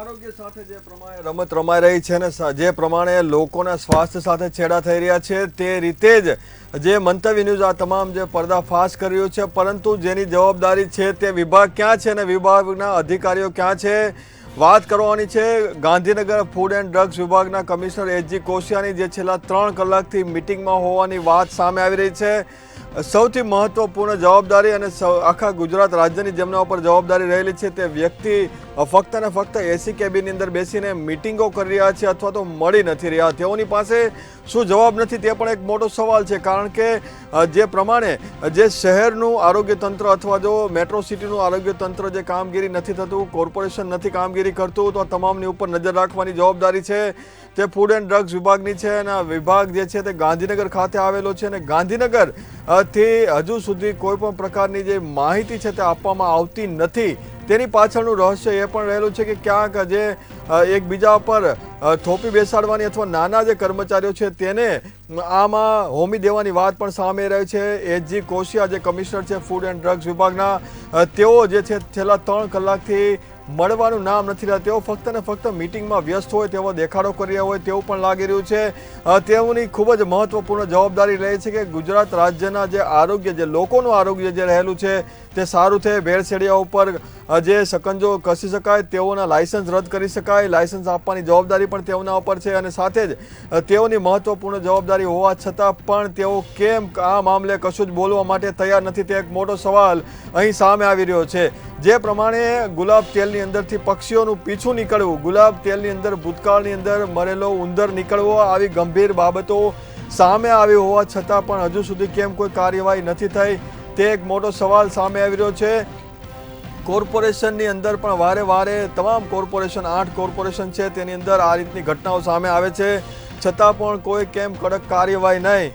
આરોગ્ય સાથે જે પ્રમાણે રમત રમાઈ રહી છે ને જે પ્રમાણે લોકોના સ્વાસ્થ્ય સાથે છેડા થઈ રહ્યા છે તે રીતે જ જે મંતવ્ય ન્યૂઝ આ તમામ જે પર્દાફાશ કરી રહ્યું છે, પરંતુ જેની જવાબદારી છે તે વિભાગ ક્યાં છે અને વિભાગના અધિકારીઓ ક્યાં છે વાત કરવાની છે। ગાંધીનગર ફૂડ એન્ડ ડ્રગ્સ વિભાગના કમિશનર એચજી કોશિયાની જે છેલ્લા 3 કલાકથી મિટિંગમાં હોવાની વાત સામે આવી રહી છે। સૌથી મહત્વપૂર્ણ જવાબદારી અને આખા ગુજરાત રાજ્યની જેમના ઉપર જવાબદારી રહેલી છે તે વ્યક્તિ ફક્ત ને ફક્ત એસી કેબિનની અંદર બેસીને મિટિંગો કરી રહ્યા છે અથવા તો મળી નથી રહ્યા। તેઓની પાસે શું જવાબ નથી તે પણ એક મોટો સવાલ છે, કારણ કે જે પ્રમાણે જે શહેરનું આરોગ્ય તંત્ર અથવા જો મેટ્રો સિટીનું આરોગ્ય તંત્ર જે કામગીરી નથી થતું, કોર્પોરેશન નથી કામગીરી કરતું, તો તમામની ઉપર નજર રાખવાની જવાબદારી છે તે ફૂડ એન્ડ ડ્રગ્સ વિભાગની છે। અને આ વિભાગ જે છે તે ગાંધીનગર ખાતે આવેલો છે અને ગાંધીનગર થી હજુ સુધી કોઈ પણ પ્રકારની જે માહિતી છે તે આપવામાં આવતી નથી। તેની પાછળનું રહસ્ય એ પણ રહેલું છે કે ક્યાંક જે એકબીજા પર થોપી બેસાડવાની અથવા નાના જે કર્મચારીઓ છે તેને આમાં હોમી દેવાની વાત પણ સામે રહી છે। એચજી કોશિયા જે કમિશનર છે ફૂડ એન્ડ ડ્રગ્સ વિભાગના, તેઓ જે છે છેલ્લા 3 કલાકથી મળવાનું નામ નથી રહ્યા। તેઓ ફક્ત ને ફક્ત મિટિંગમાં વ્યસ્ત હોય તેવો દેખાડો કરી રહ્યા હોય તેવું પણ લાગી રહ્યું છે। તેઓની ખૂબ જ મહત્વપૂર્ણ જવાબદારી રહે છે કે ગુજરાત રાજ્યના જે આરોગ્ય, જે લોકોનું આરોગ્ય જે રહેલું છે તે સારું થાય, ભેળસેળિયા ઉપર જે શકંજો કસી શકાય, તેઓના લાયસન્સ રદ કરી શકાય, લાયસન્સ આપવાની જવાબદારી પણ તેઓના ઉપર છે। અને સાથે જ તેઓની મહત્વપૂર્ણ જવાબદારી હોવા છતાં પણ તેઓ કેમ આ મામલે કશું જ બોલવા માટે તૈયાર નથી, તે એક મોટો સવાલ અહીં સામે આવી રહ્યો છે। જે પ્રમાણે ગુલાબ તેલની અંદરથી પક્ષીઓનું પીછું નીકળવું, ગુલાબ તેલની અંદર ભૂતકાળની અંદર મરેલો ઉંદર નીકળવો, આવી ગંભીર બાબતો સામે આવી હોવા છતાં પણ હજુ સુધી કેમ કોઈ કાર્યવાહી નથી થઈ, તે એક મોટો સવાલ સામે આવી રહ્યો છે। કોર્પોરેશનની અંદર પણ વારે વારે તમામ કોર્પોરેશન 8 કોર્પોરેશન છે તેની અંદર આ રીતની ઘટનાઓ સામે આવે છે, છતાં પણ કોઈ કેમ કડક કાર્યવાહી નહીં,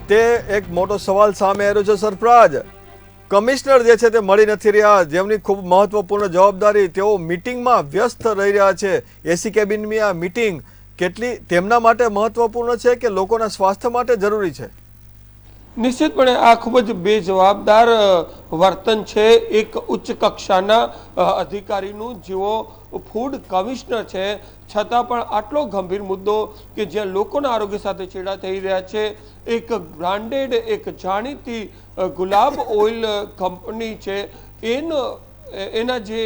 તે એક મોટો સવાલ સામે આવ્યો છે। સરફરાજ, કમિશનર જે છે તે મળી નથી રહ્યા, જેમની ખૂબ મહત્વપૂર્ણ જવાબદારી, તેઓ મિટિંગમાં વ્યસ્ત રહી રહ્યા છે। એસી કેબિનની આ મિટિંગ કેટલી તેમના માટે મહત્વપૂર્ણ છે કે લોકોના સ્વાસ્થ્ય માટે જરૂરી છે? નિશ્ચિતપણે આ ખૂબ જ બેજવાબદાર વર્તન છે એક ઉચ્ચ કક્ષાના અધિકારીનું, જેઓ ફૂડ કમિશનર છે, છતાં પણ આટલો ગંભીર મુદ્દો કે જ્યાં લોકોના આરોગ્ય સાથે છેડા થઈ રહ્યા છે, એક બ્રાન્ડેડ, એક જાણીતી ગુલાબ ઓઇલ કંપની છે, એના જે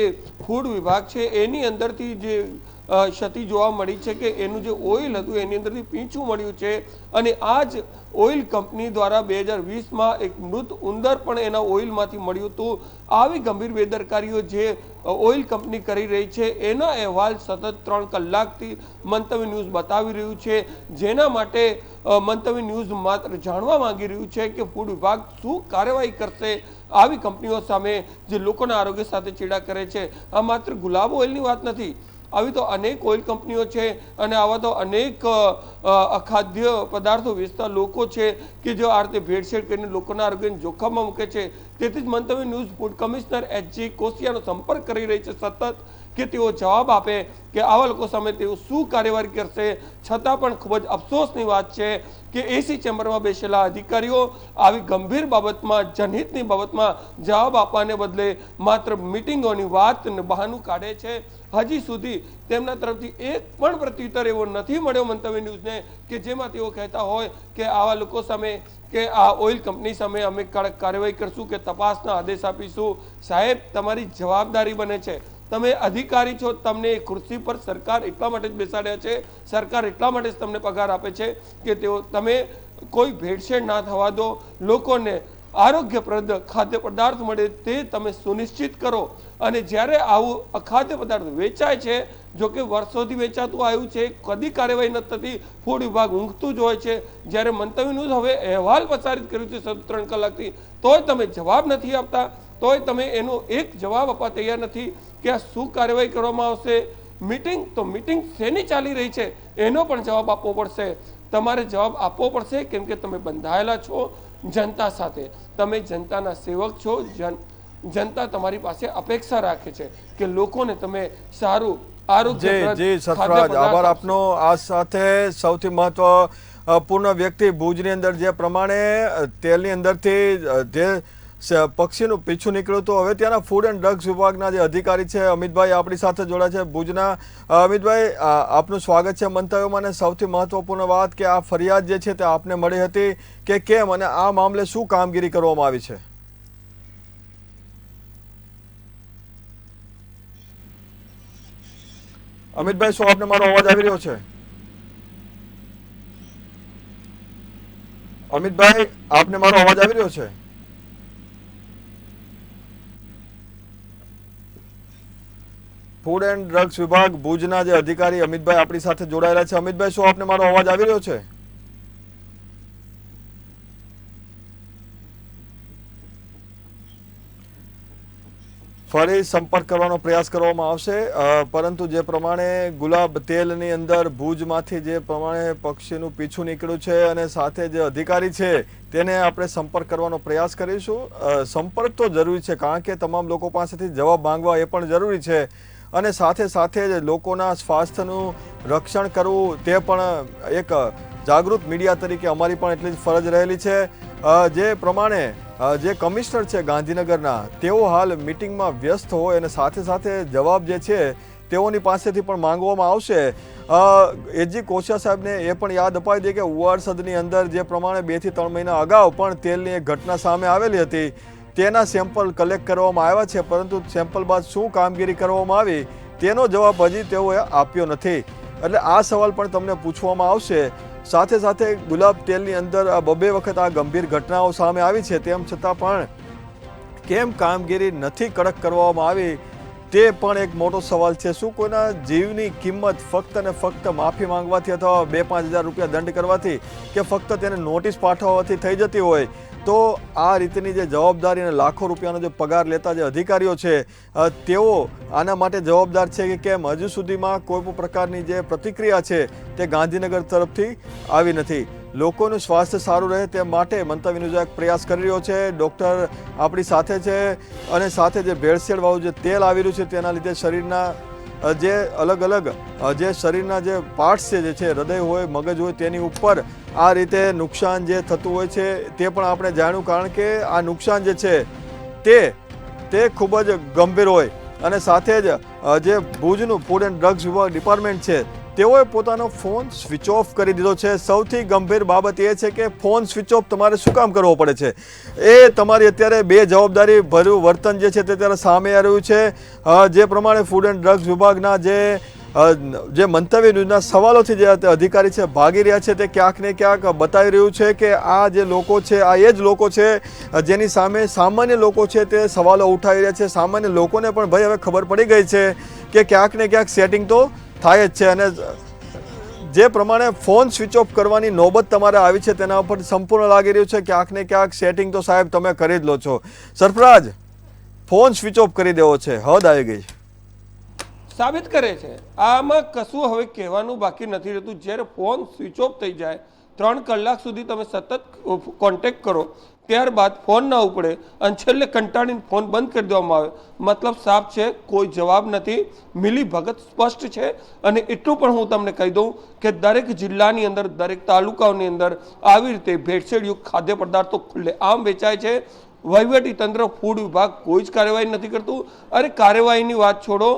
ફૂડ વિભાગ છે એની અંદરથી જે ક્ષતિ જોવા મળી છે કે એનું જે ઓઇલ હતું એની અંદરથી પીંછું મળ્યું છે। અને આ જ ઓઇલ કંપની દ્વારા 2020માં એક મૃત ઉંદર પણ એના ઓઇલમાંથી મળ્યું હતું। આવી ગંભીર બેદરકારીઓ જે ઓઇલ કંપની કરી રહી છે એનો અહેવાલ સતત 3 કલાકથી મંતવ્ય ન્યૂઝ બતાવી રહ્યું છે, જેના માટે મંતવ્ય ન્યૂઝ માત્ર જાણવા માંગી રહ્યું છે કે ફૂડ વિભાગ શું કાર્યવાહી કરશે આવી કંપનીઓ સામે જે લોકોના આરોગ્ય સાથે છેડા કરે છે। આ માત્ર ગુલાબ ઓઇલની વાત નથી, આવી તો અનેક ઓઇલ કંપનીઓ છે અને આવા તો અનેક અખાદ્ય પદાર્થો વેચતા લોકો છે કે જો આ રીતે ભેળસેળ કરીને લોકોના આરોગ્યને જોખમમાં મૂકે છે। તેથી જ મંતવ્ય ન્યૂઝ ફૂડ કમિશનર એચજી કોશિયાનો સંપર્ક કરી રહી છે સતત, કે તેઓ જવાબ આપે કે આવા લોકો સામે તેઓ શું કાર્યવાહી કરશે। છતાં પણ ખૂબ જ અફસોસની વાત છે કે એસી ચેમ્બરમાં બેસેલા અધિકારીઓ આવી ગંભીર બાબતમાં, જનહિતની બાબતમાં જવાબ આપવાને બદલે માત્ર મિટિંગોની વાત અને બહાનું કાઢે છે। હજી સુધી તેમના તરફથી એક પણ પ્રત્યુત્તર એવો નથી મળ્યો મંતવ્ય ન્યૂઝને કે જેમાં તેઓ કહેતા હોય કે આવા લોકો સામે કે આ ઓઇલ કંપની સામે અમે કડક કાર્યવાહી કરશું કે તપાસના આદેશ આપીશું। સાહેબ, તમારી જવાબદારી બને છે, તમે અધિકારી છો, તમને એ ખુરશી પર સરકાર એટલા માટે જ બેસાડ્યા છે, સરકાર એટલા માટે જ તમને પગાર આપે છે કે તમે કોઈ ભેળસેળ ના થવા દો, લોકોને આરોગ્યપ્રદ ખાદ્ય પદાર્થ મળે તે તમે સુનિશ્ચિત કરો। અને જ્યારે આવું અખાદ્ય પદાર્થ વેચાય છે, જો કે વર્ષોથી વેચાતું આવ્યું છે, કદી કાર્યવાહી નથી થતી, ફૂડ વિભાગ ઊંઘતું જ હોય છે। જ્યારે મંતવ્ય ન્યૂઝ હવે અહેવાલ પ્રસારિત કર્યું છે 3 કલાકથી, તોય તમે જવાબ નથી આપતા, તોય તમે એનો એક જવાબ આપવા તૈયાર નથી કે આ શું કાર્યવાહી કરવામાં આવશે। મિટિંગ તો મિટિંગ શેની ચાલી રહી છે એનો પણ જવાબ આપવો પડશે, તમારે જવાબ આપવો પડશે, કેમ કે તમે બંધાયેલા છો જનતા સાથે, તમે જનતાના સેવક છો, જનતા તમારી પાસે અપેક્ષા રાખે છે કે લોકોને તમે સારું આરોગ્ય। જી સરફરાજ, આભાર આપનો। આ સાથે સૌથી મહત્વપૂર્ણ વ્યક્તિ ભુજની અંદર જે પ્રમાણે તેલની અંદરથી જે પક્ષીનું પીછું નીકળ્યું હતું. હવે ત્યાંના ફૂડ એન્ડ ડ્રગ્સ વિભાગના જે અધિકારી છે અમિતભાઈ આપણી સાથે જોડાયા છે ભુજના. અમિતભાઈ, આપનું સ્વાગત છે મંતવ્યોમાં. અને સૌથી મહત્વપૂર્ણ વાત કે આ ફરિયાદ જે છે તે આપને મળી હતી કે કેમ, અને આ મામલે શું કામગીરી કરવામાં આવી છે? અમિતભાઈ, શું આપને મારો અવાજ આવી રહ્યો છે? અમિતભાઈ, આપને મારો અવાજ આવી રહ્યો છે? ફૂડ એન્ડ ડ્રગ્સ વિભાગ ભુજના જે અધિકારી અમિતભાઈ આપણી સાથે જોડાયેલા છે. અમિતભાઈ, શું આપને મારો અવાજ આવી રહ્યો છે? ફરી સંપર્ક કરવાનો પ્રયાસ કરવામાં આવશે, પરંતુ જે પ્રમાણે ગુલાબ તેલની અંદર ભુજમાંથી જે પ્રમાણે પક્ષીનું પીછું નીકળ્યું છે અને સાથે જે અધિકારી છે તેને આપણે સંપર્ક કરવાનો પ્રયાસ કરીશું. સંપર્ક તો જરૂરી છે, કારણ કે તમામ લોકો પાસેથી જવાબ માંગવા એ પણ જરૂરી છે, અને સાથે સાથે જ લોકોના સ્વાસ્થ્યનું રક્ષણ કરવું તે પણ એક જાગૃત મીડિયા તરીકે અમારી પણ એટલી જ ફરજ રહેલી છે. જે પ્રમાણે જે કમિશનર છે ગાંધીનગરના, તેઓ હાલ મિટિંગમાં વ્યસ્ત હોય અને સાથે સાથે જવાબ જે છે તેઓની પાસેથી પણ માંગવામાં આવશે. એજી કોશિયા સાહેબને એ પણ યાદ અપાવી દે કે ઉવારસદની અંદર જે પ્રમાણે 2 થી 3 મહિના અગાઉ પણ તેલની એક ઘટના સામે આવેલી હતી, તેના સેમ્પલ કલેક્ટ કરવામાં આવ્યા છે, પરંતુ સેમ્પલ બાદ શું કામગીરી કરવામાં આવી તેનો જવાબ હજી તેઓએ આપ્યો નથી. એટલે આ સવાલ પણ તમને પૂછવામાં આવશે. સાથે સાથે ગુલાબ તેલની અંદર 2 વખત આ ગંભીર ઘટનાઓ સામે આવી છે, તેમ છતાં પણ કેમ કામગીરી નથી કડક કરવામાં આવી તે પણ એક મોટો સવાલ છે. શું કોઈના જીવની કિંમત ફક્ત ને ફક્ત માફી માંગવાથી અથવા 2-5 હજાર રૂપિયા દંડ કરવાથી કે ફક્ત તેને નોટિસ પાઠવવાથી થઈ જતી હોય? તો આ રીતની જે જવાબદારી અને લાખો રૂપિયાનો જે પગાર લેતા જે અધિકારીઓ છે તેઓ આના માટે જવાબદાર છે કે કેમ? હજુ સુધીમાં કોઈ પણ પ્રકારની જે પ્રતિક્રિયા છે તે ગાંધીનગર તરફથી આવી નથી. લોકોનું સ્વાસ્થ્ય સારું રહે તે માટે મંતવ્ય ન્યૂઝ એક પ્રયાસ કરી રહ્યો છે. ડૉક્ટર આપણી સાથે છે, અને સાથે જે ભેળસેળવાળું જે તેલ આવી રહ્યું છે તેના લીધે શરીરના જે અલગ અલગ જે શરીરના જે પાર્ટ્સ છે, જે છે હૃદય હોય, મગજ હોય, તેની ઉપર આ રીતે નુકસાન જે થતું હોય છે તે પણ આપણે જાણ્યું, કારણ કે આ નુકસાન જે છે તે ખૂબ જ ગંભીર હોય. અને સાથે જ જે ભુજનું ફૂડ એન્ડ ડ્રગ્સ વિભાગ ડિપાર્ટમેન્ટ છે તેઓએ પોતાનો ફોન સ્વિચ ઓફ કરી દીધો છે. સૌથી ગંભીર બાબત એ છે કે ફોન સ્વિચ ઓફ તમારે શું કામ કરવો પડે છે? એ તમારી અત્યારે બેજવાબદારી ભર્યું વર્તન જે છે તે અત્યારે સામે આવી રહ્યું છે. જે પ્રમાણે ફૂડ એન્ડ ડ્રગ્સ વિભાગના જે મંતવ્ય ન્યૂઝના સવાલોથી જે અધિકારી છે ભાગી રહ્યા છે, તે ક્યાંક ને ક્યાંક બતાવી રહ્યું છે કે આ જે લોકો છે આ એ જ લોકો છે જેની સામે સામાન્ય લોકો છે તે સવાલો ઉઠાવી રહ્યા છે. સામાન્ય લોકોને પણ ભાઈ હવે ખબર પડી ગઈ છે કે ક્યાંક ને ક્યાંક સેટિંગ તો થાય જ છે, અને જે પ્રમાણે ફોન સ્વિચ ઓફ કરવાની નોબત તમારે આવી છે તેના ઉપર સંપૂર્ણ લાગી રહ્યું છે ક્યાંક ને ક્યાંક સેટિંગ તો સાહેબ તમે કરી જ લો છો. સરફરાજ, ફોન સ્વિચ ઓફ કરી દેવો છે, હદ આવી ગઈ સાબિત કરે છે. આમાં કશું હવે કહેવાનું બાકી નથી રહેતું. જ્યારે ફોન સ્વિચ ઓફ થઈ જાય, 3 કલાક સુધી તમે સતત કોન્ટેક્ટ કરો, ત્યારબાદ ફોન ના ઉપડે અને છેલ્લે કંટાળીને ફોન બંધ કરી દેવામાં આવે, મતલબ સાફ છે કોઈ જવાબ નથી. મિલી ભગત સ્પષ્ટ છે. અને એટલું પણ હું તમને કહી દઉં કે દરેક જિલ્લાની અંદર, દરેક તાલુકાઓની અંદર આવી રીતે ભેળસેળયુક્ત ખાદ્ય પદાર્થો ખુલ્લેઆમ વેચાય છે. વહીવટી તંત્ર, ફૂડ વિભાગ કોઈ જ કાર્યવાહી નથી કરતું. અરે કાર્યવાહીની વાત છોડો,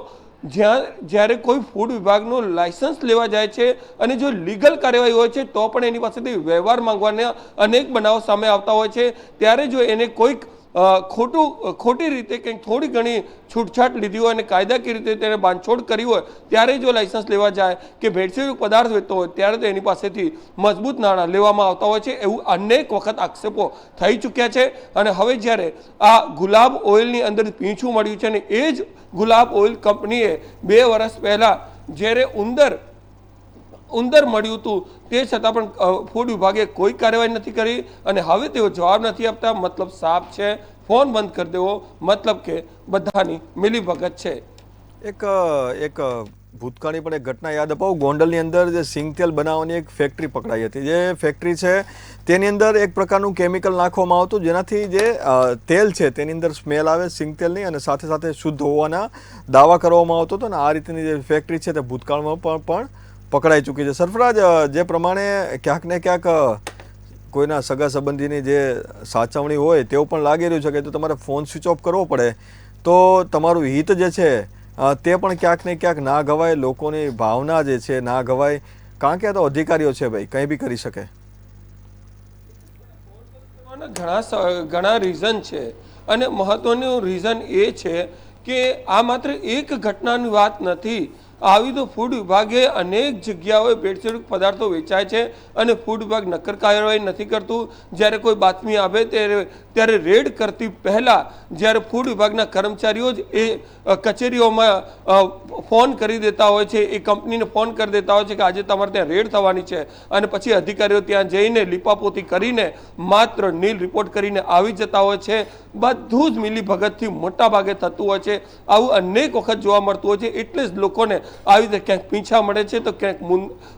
જ્યારે કોઈ ફૂડ વિભાગનું લાયસન્સ લેવા જાય છે અને જો લીગલ કાર્યવાહી હોય છે તો પણ એની પાસેથી વ્યવહાર માંગવાના અનેક બનાવો સામે આવતા હોય છે. ત્યારે જો એને કોઈક ખોટી રીતે કંઈક થોડી ઘણી છૂટછાટ લીધી હોય અને કાયદાકીય રીતે તેને બાંધછોડ કરી હોય, ત્યારે જો લાયસન્સ લેવા જાય કે ભેળસેળયુક્ત પદાર્થ વેચતો હોય, ત્યારે તો એની પાસેથી મજબૂત નાણાં લેવામાં આવતા હોય છે. એવું અનેક વખત આક્ષેપો થઈ ચૂક્યા છે. અને હવે જ્યારે આ ગુલાબ ઓઇલની અંદર પીંછું મળ્યું છે, અને એ જ ગુલાબ ઓઇલ કંપનીએ 2 વર્ષ પહેલા જ્યારે ઉંદર મળ્યું હતું તે છતાં પણ ફૂડ વિભાગે કોઈ કાર્યવાહી નથી કરી, અને હવે તેઓ જવાબ નથી આપતા. મતલબ સાફ છે, ફોન બંધ કરી દેવો મતલબ કે બધાની મિલીભગત છે. એક ભૂતકાળની પણ એક ઘટના યાદ અપાવું. ગોંડલની અંદર જે સિંગતેલ બનાવવાની એક ફેક્ટરી પકડાઈ હતી. જે ફેક્ટરી છે તેની અંદર એક પ્રકારનું કેમિકલ નાખવામાં આવતું, જેનાથી જે તેલ છે તેની અંદર સ્મેલ આવે સિંગતેલની, અને સાથે સાથે શુદ્ધ હોવાના દાવા કરવામાં આવતો હતો. અને આ રીતની જે ફેક્ટરી છે તે ભૂતકાળમાં પણ પકડાઈ ચૂકી છે. સરફરાજ, જે પ્રમાણે ક્યાંક ને ક્યાંક કોઈના સગા સંબંધીની જે સાચવણી હોય તેવું પણ લાગી રહ્યું છે કે જો તમારે ફોન સ્વિચ ઓફ કરવો પડે તો તમારું હિત જે છે તે પણ ક્યાંક ને ક્યાંક ના ગવાય, લોકોની ભાવના જે છે ના ગવાય, કારણ કે આ તો અધિકારીઓ છે ભાઈ, કંઈ બી કરી શકે. ઘણા રીઝન છે અને મહત્વનું રીઝન એ છે કે આ માત્ર એક ઘટનાની વાત નથી. આવી તો ફૂડ વિભાગે અનેક જગ્યાઓએ ભેળસેળ પદાર્થો વેચાય છે અને ફૂડ વિભાગ નક્કર કાર્યવાહી નથી કરતું. જ્યારે કોઈ બાતમી આવે ત્યારે રેડ કરતી પહેલાં જ્યારે ફૂડ વિભાગના કર્મચારીઓ જ એ કચેરીઓમાં ફોન કરી દેતા હોય છે, એ કંપનીને ફોન કરી દેતા હોય છે કે આજે તમારે ત્યાં રેડ થવાની છે, અને પછી અધિકારીઓ ત્યાં જઈને લીપાપોતી કરીને માત્ર નીલ રિપોર્ટ કરીને આવી જતા હોય છે. બધું જ મિલીભગતથી મોટા ભાગે થતું હોય છે. આવું અનેક વખત જોવા મળતું હોય છે. એટલે જ લોકોને આવી રીતે ક્યાંક પીંછા મળે છે તો ક્યાંક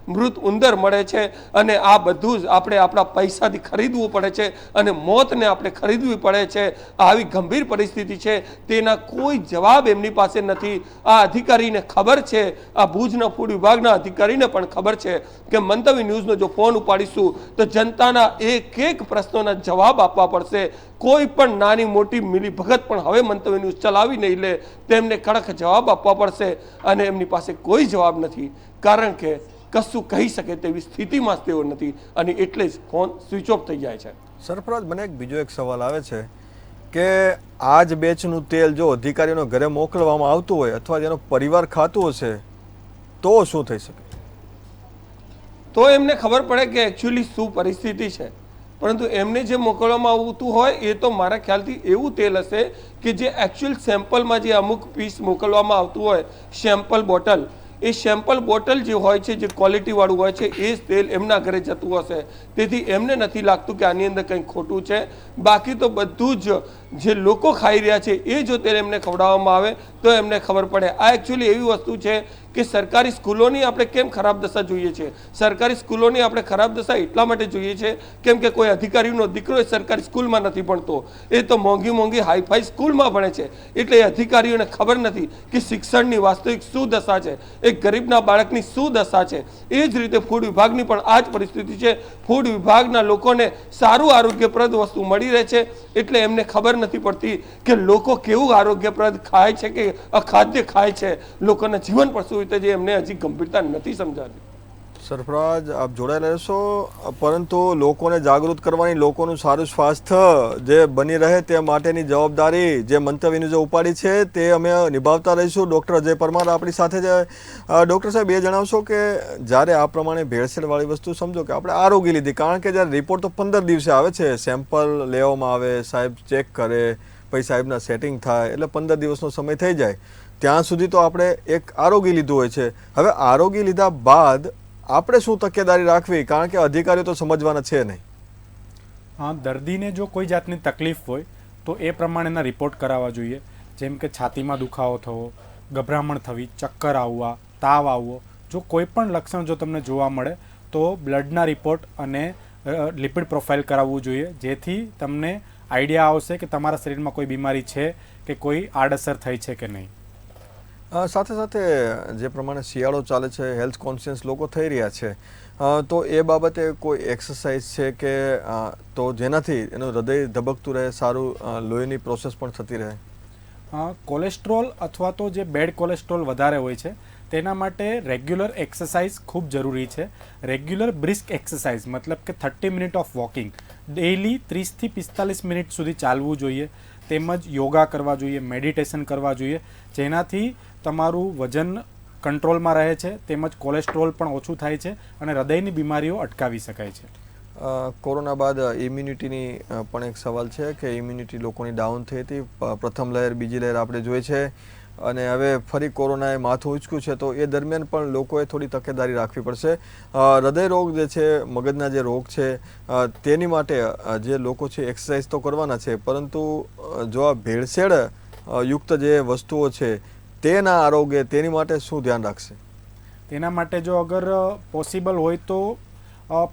મૃત ઉંદર મળે છે, અને આ બધું જ આપણે આપણા પૈસાથી ખરીદવું પડે છે અને મોતને આપણે ખરીદવી પડે છે. આવી ગંભીર પરિસ્થિતિ છે, તેના કોઈ જવાબ એમની પાસે નથી. આ અધિકારીને ખબર છે, આ ભુજના ફૂડ વિભાગના અધિકારીને પણ ખબર છે કે મંતવ્ય ન્યૂઝનો જો ફોન ઉપાડીશું તો જનતાના એક પ્રશ્નોના જવાબ આપવા પડશે. કોઈ પણ નાની મોટી મિલીભગત પણ હવે મંતવ્ય ન્યૂઝ ચલાવી નહીં લે, તેમને કડક જવાબ આપવા પડશે, અને એમની પાસે કોઈ જવાબ નથી, કારણ કે કશું કહી શકે તેવી સ્થિતિમાં તેઓ નથી, અને એટલે જ ફોન સ્વિચ ઓફ થઈ જાય છે. સરફરાજ, મને બીજો એક સવાલ આવે છે કે આ જ બેચનું તેલ જો અધિકારીઓના ઘરે મોકલવામાં આવતું હોય અથવા જેનો પરિવાર ખાતું હશે તો શું થઈ શકે? તો એમને ખબર પડે કે એકચ્યુઅલી શું પરિસ્થિતિ છે. પરંતુ એમને જે મોકલવામાં આવતું હોય એ તો મારા ખ્યાલથી એવું તેલ હશે કે જે એકચ્યુઅલ સેમ્પલમાં જે અમુક પીસ મોકલવામાં આવતું હોય, સેમ્પલ બોટલ, એ સેમ્પલ બોટલ જે હોય છે, જે ક્વોલિટીવાળું હોય છે, એ જ તેલ એમના ઘરે જતું હશે. તેથી એમને નથી લાગતું કે આની અંદર કંઈક ખોટું છે. બાકી તો બધું જ જે લોકો ખાઈ રહ્યા છે એ જો તેલ એમને ખવડાવવામાં આવે તો એમને ખબર પડે. આ એકચ્યુઅલી એવી વસ્તુ છે કે સરકારી સ્કૂલોની આપણે કેમ ખરાબ દશા જોઈએ છે? સરકારી સ્કૂલોની આપણે ખરાબ દશા એટલા માટે જોઈએ છે કેમ કે કોઈ અધિકારીનો દીકરો એ સરકારી સ્કૂલમાં નથી ભણતો, એ તો મોંઘી મોંઘી હાઈફાઈ સ્કૂલમાં ભણે છે. એટલે એ અધિકારીઓને ખબર નથી કે શિક્ષણની વાસ્તવિક શું દશા છે, એક ગરીબના બાળકની શું દશા છે. એ જ રીતે ફૂડ વિભાગની પણ આ જ પરિસ્થિતિ છે. ફૂડ વિભાગના લોકોને સારું આરોગ્યપ્રદ વસ્તુ મળી રહે છે, એટલે એમને ખબર નથી પડતી કે લોકો કેવું આરોગ્યપ્રદ ખાય છે કે અખાદ્ય ખાય છે. લોકોના જીવન પર શું જે એમને હજી ગંભીરતા નથી સમજાતી. સરફરાજ, આપ જોડાયેલા રહેશો, પરંતુ લોકોને જાગૃત કરવાની, લોકોનું સારું સ્વાસ્થ્ય જે બની રહે તે માટેની જવાબદારી જે મંતવ્યની જે ઉપાડી છે તે અમે નિભાવતા રહીશું. ડૉક્ટર અજય પરમાર આપણી સાથે છે. ડૉક્ટર સાહેબ, એ જણાવશો કે જ્યારે આ પ્રમાણે ભેળસેળવાળી વસ્તુ સમજો કે આપણે આરોગી લીધી, કારણ કે જ્યારે રિપોર્ટ તો 15 દિવસે આવે છે, સેમ્પલ લેવામાં આવે, સાહેબ ચેક કરે, પછી સાહેબના સેટિંગ થાય, એટલે 15 દિવસનો સમય થઈ જાય. ત્યાં સુધી તો આપણે એક આરોગી લીધું હોય છે. હવે આરોગી લીધા બાદ આપણે શું તકેદારી રાખવી, કારણ કે અધિકારીઓ તો સમજવાના છે નહીં. હા, દર્દીને જો કોઈ જાતની તકલીફ હોય તો એ પ્રમાણેના રિપોર્ટ કરાવવા જોઈએ. જેમ કે છાતીમાં દુખાવો થવો, ગભરામણ થવી, ચક્કર આવવા, તાવ આવવો, જો કોઈ પણ લક્ષણ જો તમને જોવા મળે તો બ્લડના રિપોર્ટ અને લિપિડ પ્રોફાઇલ કરાવવું જોઈએ, જેથી તમને આઈડિયા આવશે કે તમારા શરીરમાં કોઈ બીમારી છે કે કોઈ આડઅસર થઈ છે કે નહીં. સાથે સાથે જે પ્રમાણે શિયાળો ચાલે છે, હેલ્થ કોન્શિયસ લોકો થઈ રહ્યા છે, તો એ બાબતે કોઈ એક્સરસાઇઝ છે કે તો જેનાથી એનું હૃદય ધબકતું રહે, સારું લોહીની પ્રોસેસ પણ થતી રહે? કોલેસ્ટ્રોલ અથવા તો જે બેડ કોલેસ્ટ્રોલ વધારે હોય છે તેના માટે રેગ્યુલર એક્સરસાઇઝ ખૂબ જરૂરી છે. રેગ્યુલર બ્રિસ્ક એક્સરસાઇઝ મતલબ કે 30 મિનિટ ઓફ વોકિંગ, ડેઇલી 30 થી 45 મિનિટ સુધી ચાલવું જોઈએ. તેમજ યોગા કરવા જોઈએ, મેડિટેશન કરવા જોઈએ, જેનાથી તમારું વજન કંટ્રોલમાં રહે છે, તેમજ કોલેસ્ટ્રોલ પણ ઓછું થાય છે અને હૃદયની બીમારીઓ અટકાવી શકાય છે. કોરોના બાદ ઇમ્યુનિટીની પણ એક સવાલ છે કે ઇમ્યુનિટી લોકોની ડાઉન થઈ હતી. પ્રથમ લહેર, બીજી લહેર આપણે જોઈ છે, અને હવે ફરી કોરોનાએ માથું ઉંચક્યું છે, તો એ દરમિયાન પણ લોકોએ થોડી તકેદારી રાખવી પડશે. હૃદય રોગ જે છે, મગજના જે રોગ છે, તેની માટે જે લોકો છે એક્સરસાઇઝ તો કરવાના છે, પરંતુ જો આ ભેળસેળ યુક્ત જે વસ્તુઓ છે તેના આરોગ્ય, તેની માટે શું ધ્યાન રાખશે? તેના માટે જો અગર પોસિબલ હોય તો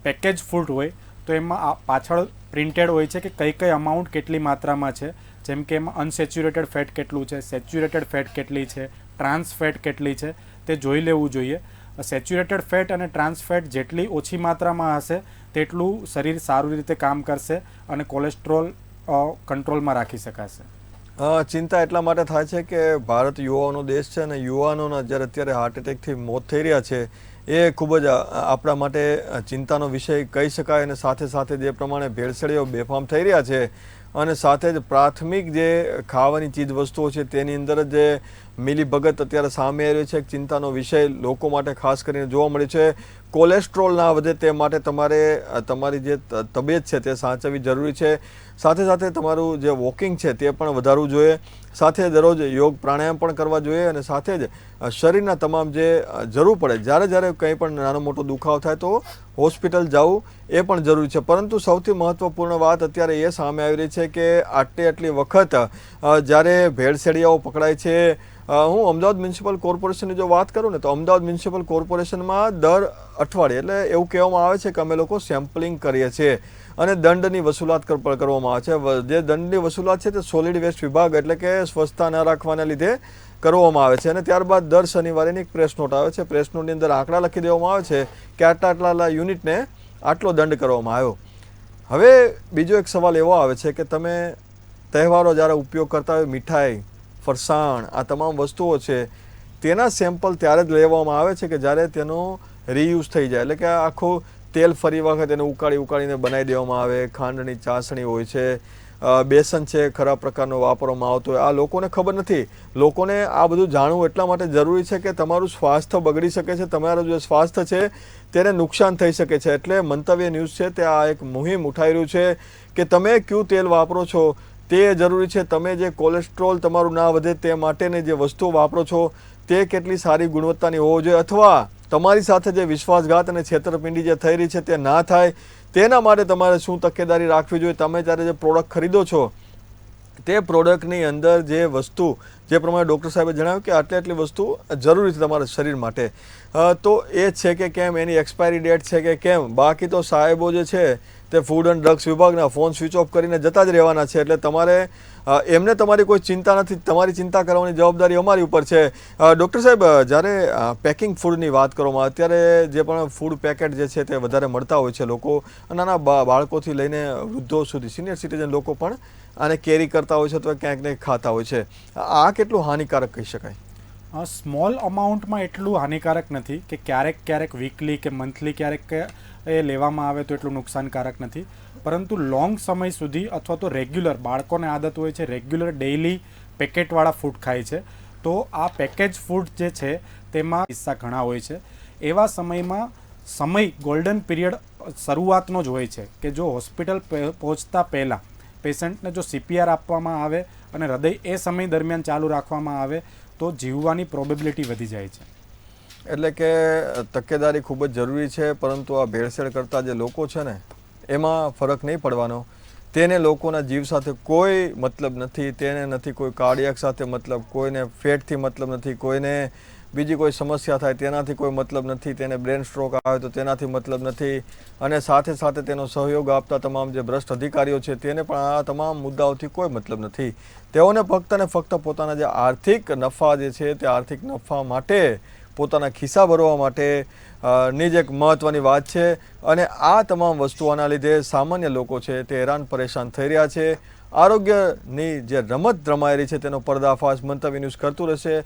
પેકેજ ફૂડ હોય તો એમાં પાછળ પ્રિન્ટેડ હોય છે કે કઈ અમાઉન્ટ કેટલી માત્રામાં છે. જેમ કે એમાં અનસેચ્યુરેટેડ ફેટ કેટલું છે, સેચ્યુરેટેડ ફેટ કેટલી છે, ટ્રાન્સ ફેટ કેટલી છે, તે જોઈ લેવું જોઈએ. સેચ્યુરેટેડ ફેટ અને ટ્રાન્સ ફેટ જેટલી ઓછી માત્રામાં હશે તેટલું શરીર સારી રીતે કામ કરશે અને કોલેસ્ટ્રોલ કંટ્રોલમાં રાખી શકાશે. ચિંતા એટલા માટે થાય છે કે ભારત યુવાઓનો દેશ છે અને યુવાનોના જ્યારે અત્યારે હાર્ટ એટેકથી મોત થઈ રહ્યા છે એ ખૂબ જ આપણા માટે ચિંતાનો વિષય કહી શકાય. અને સાથે સાથે જે પ્રમાણે ભેળસેળીઓ બેફામ થઈ રહ્યા છે અને સાથે જ પ્રાથમિક જે ખાવાની ચીજ વસ્તુઓ છે તેની અંદર જ જે મિલીભગત અત્યારે સામે આવી રહી છે એક ચિંતાનો વિષય લોકો માટે ખાસ કરીને જોવા મળે છે. કોલેસ્ટ્રોલ ના વધે તે માટે તમારે તમારી જે તબિયત છે તે સાચવવી જરૂરી છે. સાથે સાથે તમારું જે વોકિંગ છે તે પણ વધારવું જોઈએ. સાથે દરરોજ યોગ પ્રાણાયામ પણ કરવા જોઈએ અને સાથે જ શરીરના તમામ જે જરૂર પડે જ્યારે કંઈ પણ નાનો મોટો દુખાવો થાય તો હોસ્પિટલ જવું એ પણ જરૂરી છે. પરંતુ સૌથી મહત્ત્વપૂર્ણ વાત અત્યારે એ સામે આવી રહી છે કે આટલી વખત જ્યારે ભેળસેળિયાઓ પકડાય છે. હું અમદાવાદ મ્યુનિસિપલ કોર્પોરેશનની જો વાત કરું ને તો અમદાવાદ મ્યુનિસિપલ કોર્પોરેશનમાં દર અઠવાડિયે એટલે એવું કહેવામાં આવે છે કે અમે લોકો સેમ્પલિંગ કરીએ છીએ અને દંડની વસૂલાત કરવામાં આવે છે. જે દંડની વસૂલાત છે તે સોલિડ વેસ્ટ વિભાગ એટલે કે સ્વચ્છતા ન રાખવાના લીધે કરવામાં આવે છે અને ત્યારબાદ દર શનિવારેની એક પ્રેસ નોટ આવે છે. પ્રેસ નોટની અંદર આંકડા લખી દેવામાં આવે છે કે આટલા યુનિટને આટલો દંડ કરવામાં આવ્યો. હવે બીજો એક સવાલ એવો આવે છે કે તમે તહેવારો જ્યારે ઉપયોગ કરતા હોય મીઠાઈ ફરસાણ આ તમામ વસ્તુઓ છે તેના સેમ્પલ ત્યારે જ લેવામાં આવે છે કે જ્યારે તેનો રીયુઝ થઈ જાય એટલે કે આખું તેલ ફરી વખત એને ઉકાળીને બનાવી દેવામાં આવે. ખાંડની ચાસણી હોય છે, બેસન છે ખરાબ પ્રકારનો વાપરવામાં આવતો હોય. આ લોકોને ખબર નથી. લોકોને આ બધું જાણવું એટલા માટે જરૂરી છે કે તમારું સ્વાસ્થ્ય બગડી શકે છે, તમારું જે સ્વાસ્થ્ય છે તેને નુકસાન થઈ શકે છે. એટલે મંતવ્ય ન્યૂઝ છે તે આ એક મુહિમ ઉઠાવી રહ્યું છે કે તમે કયું તેલ વાપરો છો તે જરૂરી છે. તમે જે કોલેસ્ટ્રોલ તમારું ના વધે તે માટેની જે વસ્તુઓ વાપરો છો તે કેટલી સારી ગુણવત્તાની હોવો જોઈએ અથવા તમારી સાથે જે વિશ્વાસઘાત અને છેતરપિંડી જે થઈ રહી છે તે ના થાય તેના માટે તમારે શું તકેદારી રાખવી જોઈએ. તમે જ્યારે જે પ્રોડક્ટ ખરીદો છો તે પ્રોડક્ટની અંદર જે વસ્તુ જે પ્રમાણે ડૉક્ટર સાહેબે જણાવ્યું કે આટલી વસ્તુ જરૂરી છે તમારા શરીર માટે તો એ છે કે કેમ એની એક્સપાયરી ડેટ છે કે કેમ. બાકી તો સાહેબો જે છે તે ફૂડ એન્ડ ડ્રગ્સ વિભાગના ફોન સ્વિચ ઓફ કરીને જતા જ રહેવાના છે. એટલે તમારે એમને તમારી કોઈ ચિંતા નથી. તમારી ચિંતા કરવાની જવાબદારી અમારી ઉપર છે. ડૉક્ટર સાહેબ જ્યારે પેકિંગ ફૂડની વાત કરવામાં અત્યારે જે પણ ફૂડ પેકેટ જે છે તે વધારે મળતા હોય છે લોકો નાના બાળકોથી લઈને વૃદ્ધો સુધી સિનિયર સિટીઝન લોકો પણ આને કેરી કરતા હોય છે અથવા ક્યાંક ને ખાતા હોય છે. આ કેટલું હાનિકારક કહી શકાય? સ્મોલ અમાઉન્ટમાં એટલું હાનિકારક નથી કે ક્યારેક વીકલી કે મંથલી ક્યારેક એ લેવામાં આવે તો એટલું નુકસાનકારક નથી. પરંતુ લોંગ સમય સુધી અથવા તો રેગ્યુલર બાળકોને આદત હોય છે રેગ્યુલર ડેઇલી પેકેટવાળા ફૂડ ખાય છે તો આ પેકેજ ફૂડ જે છે તેમાં કિસ્સા ઘણા હોય છે. એવા સમય ગોલ્ડન પીરિયડ શરૂઆતનો જ હોય છે કે જો હોસ્પિટલ પહોંચતા પહેલાં પેશન્ટને જો CPR આપવામાં આવે અને હૃદય એ સમય દરમિયાન ચાલુ રાખવામાં આવે તો જીવવાની પ્રોબેબિલિટી વધી જાય છે. એટલે કે તકેદારી ખૂબ જ જરૂરી છે. પરંતુ આ ભેળસેળ કરતા જે લોકો છે ને એમાં ફરક નહીં પડવાનો. તેને લોકોના જીવ સાથે કોઈ મતલબ નથી. તેને નથી કોઈ કાર્ડિયાક સાથે મતલબ, કોઈને ફેટથી મતલબ નથી, કોઈને બીજી કોઈ સમસ્યા થાય તેનાથી કોઈ મતલબ નથી, તેને બ્રેન સ્ટ્રોક આવે તો તેનાથી મતલબ નથી. અને સાથે સાથે તેનો સહયોગ આપતા તમામ જે ભ્રષ્ટ અધિકારીઓ છે તેને પણ આ તમામ મુદ્દાઓથી કોઈ મતલબ નથી. તેઓને ફક્ત ને ફક્ત પોતાના જે આર્થિક નફા જે છે તે આર્થિક નફા માટે પોતાના ખિસ્સા ભરવા માટે ની જ એક મહત્ત્વની વાત છે. અને આ તમામ વસ્તુઓના લીધે સામાન્ય લોકો છે તે હેરાન પરેશાન થઈ રહ્યા છે. આરોગ્યની જે રમત રમાઈ રહી છે તેનો પર્દાફાશ મંતવ્ય ન્યૂઝ કરતું રહેશે.